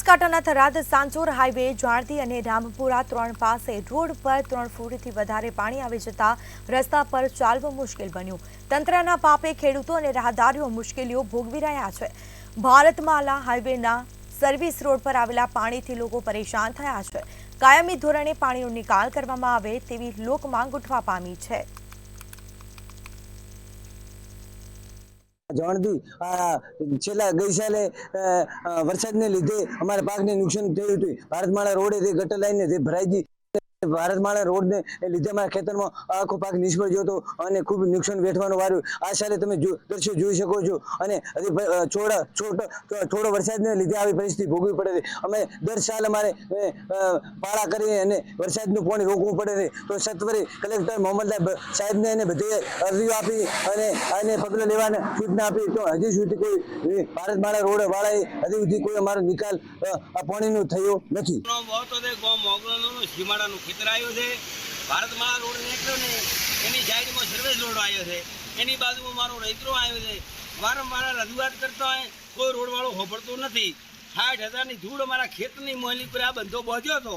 બનાસકાંઠાના થરાદ સાંચોર હાઈવે જાણતી અને રામપુરા 3 પાસે રોડ પર 3 ફૂટથી વધારે પાણી આવી જતા રસ્તા પર ચાલવું મુશ્કેલ બન્યું। તંત્રના પાપે ખેડૂતો અને રાહદારીઓ મુશ્કેલીઓ ભોગવી રહ્યા છે। ભારતમાલા હાઈવેના સર્વિસ રોડ પર આવેલા પાણીથી લોકો પરેશાન થયા છે। કાયમી ધોરણે પાણીનો નિકાલ કરવામાં આવે તેવી લોકમાંગ ઉઠવા પામી છે। છેલ્લા ગઈ સાલે વરસાદને લીધે અમારા પાકને નુકસાન થયું હતું। ભારતમાળા રોડે ગટર લાઈન ભરાઈ ગઈ। ભારતમાળા રોડને લીધે અમારા ખેતરમાં આખો પાક નિષ્ફળ ગયો હતો અને ખૂબ નુકસાન વેઠવાનો વાર્યું। આ સાલે તમે દ્રશ્યો જોઈ શકો છો અને થોડો વરસાદને લીધે આવી પરિસ્થિતિ ભોગવવી પડે છે। અમે દર સાલ અમારે પાળા કરીને અને વરસાદનું પાણી રોકવું પડે છે। તો સત્વરે કલેક્ટર મામલતદાર સાહેબને એને બધે અરજીઓ આપી અને આને પગલાં લેવાના સૂચના આપી, તો હજી સુધી કોઈ ભારતમાળા રોડ વાળાએ હજી સુધી કોઈ અમારો નિકાલ આ પાણીનો થયો નથી। ભારતમાળા રોડ નીકળ્યો ને એની સાઈડમાં સર્વિસ રોડ આવ્યો છે, એની બાજુમાં મારો રૈતરો આવ્યો છે। વારંવાર રજૂઆત કરતો હોય કોઈ રોડવાળો હોભળતો નથી। 60,000ની ધૂળ અમારા ખેતની મોહલી પર આ બંધો બોધ્યો હતો,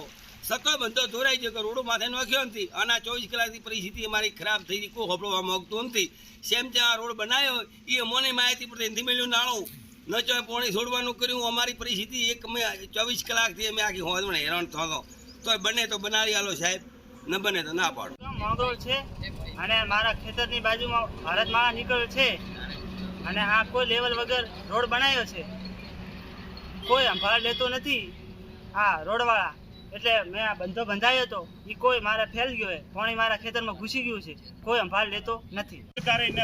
સતો બંધો ધોરાઈ ગયો કે રોડો માથે નાખ્યો નથી। આના 24 કલાકની પરિસ્થિતિ અમારી ખરાબ થઈ ગઈ, કોઈ હોભળવા માંગતું નથી। સેમ ત્યાં રોડ બનાવ્યો એ અમોની માહિતી પર એથી મેળ્યું નાણું ન ચાહે પાણી છોડવાનું કર્યું। અમારી પરિસ્થિતિ 24 કલાકથી અમે આખી હોદમાં હેરાન થતો। તો બને તો બનાવી આલો સાહેબ, ન બને તો ના પાડો। મોગોળ છે અને મારા ખેતરની બાજુમાં ભારતમાળા નીકળ્યો છે અને આ કોઈ લેવલ વગર રોડ બનાવ્યો છે, કોઈ સંભાળ લેતો નથી આ રોડવાળા। એટલે મેં આ બંધો બંધાયો હતો એ કોઈ મારે ફેલ ગયો છે, પાણી મારા ખેતરમાં ઘૂસી ગયું છે, કોઈ સંભાળ લેતો નથી।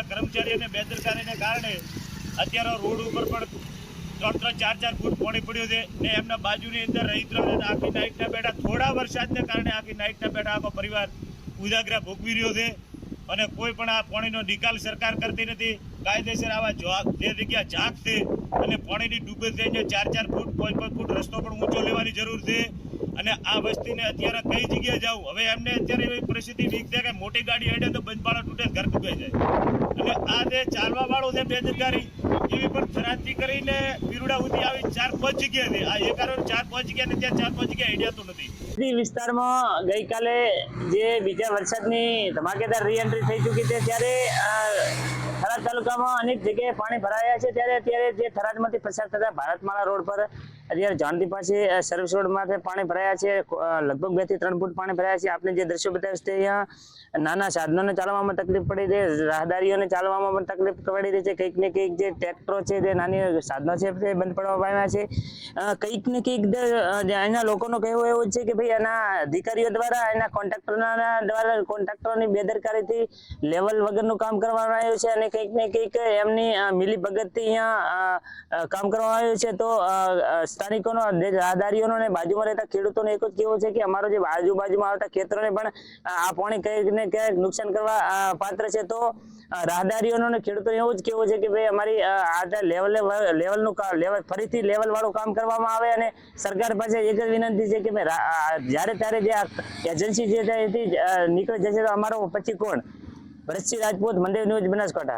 કર્મચારીઓને બેદરકારીને કારણે અત્યારે રોડ ઉપર પણ 3-4 ફૂટ પાણી પડ્યું છે ને એમના બાજુની અંદર રહીત્રો આખી નાઇટના બેઠા થોડા વરસાદને કારણે આખી નાઇટના બેઠા આખો પરિવાર ઉજાગરા ભોગવી રહ્યો છે અને કોઈ પણ આ પાણીનો નિકાલ સરકાર કરતી નથી। કાયદેસર આવા જે જગ્યા ઝાંક છે અને પાણીની ડૂબે થઈને 4-4 ફૂટ 5-5 ફૂટ રસ્તો પણ ઊંચો લેવાની જરૂર છે। અને આ વસ્તીને અત્યારે કઈ જગ્યાએ જવું, હવે એમને અત્યારે એવી પરિસ્થિતિ વીક છે કે મોટી ગાડી હેડે તો બંધપાળા તૂટે ઘર ડૂબે જાય। અને આ જે ચાલવા વાળું છે બેદરકારી એવી પણ થરાદથી કરીને પીરુડા સુધી આવી 4-5 જગ્યા છે। આ એ કારણ 4-5 જગ્યા ને ત્યાં 4-5 જગ્યા હેડ્યાતું નથી। વિસ્તારમાં ગઈકાલે જે બીજા વરસાદની ધમાકેદાર રીએન્ટ્રી થઈ ચૂકી છે ત્યારે થરાદ તાલુકામાં અનેક જગ્યાએ પાણી ભરાયા છે। ત્યારે અત્યારે જે થરાદમાંથી પસાર થતા ભારતમાળા રોડ પર અત્યારે જાણતી પાસે સર્વિસ રોડમાંથી પાણી ભરાયા છે, લગભગ 2 થી 3 ફૂટ પાણી ભરાયા છે। આપણે જે દ્રશ્યો બતાવ્યા છે અહીંયા નાના સાધનોને ચાલવામાં તકલીફ પડી રહી છે, રાહદારીઓને ચાલવામાં પણ તકલીફ પડી રહી છે। કંઈક ને કંઈક જે ટ્રેક્ટરો છે, જે નાની સાધનો છે તે બંધ પડવા પામ્યા છે। કંઈક ને કંઈક અહીંના લોકોનું કહેવું એવું છે કે ભાઈ એના અધિકારીઓ દ્વારા એના કોન્ટ્રાક્ટરોની બેદરકારીથી લેવલ વગરનું કામ કરવામાં આવ્યું છે અને કંઈક ને કંઈક એમની મિલી ભગતથી અહીંયા કામ કરવામાં આવ્યું છે। તો સ્થાનિકોનો, રાહદારીઓનો અને બાજુમાં રહેતા ખેડૂતોને એક જ કહેવું છે કે અમારો જે આજુબાજુમાં આવતા ખેતરોને પણ આ પાણી કંઈક ને ક્યાંક નુકસાન કરવા પાત્ર છે। તો રાહદારીઓનો અને ખેડૂતોને એવું જ કહેવું છે કે ભાઈ અમારી આ લેવલનું ફરીથી લેવલ વાળું કામ કરવામાં આવે અને સરકાર પાસે એક જ વિનંતી છે કે ભાઈ જ્યારે ત્યારે જે એજન્સી જે છે એથી નીકળી જશે તો અમારો પછી કોણ? ભરતસિંહ રાજપૂત, મંદિર ન્યૂઝ, બનાસકાંઠા।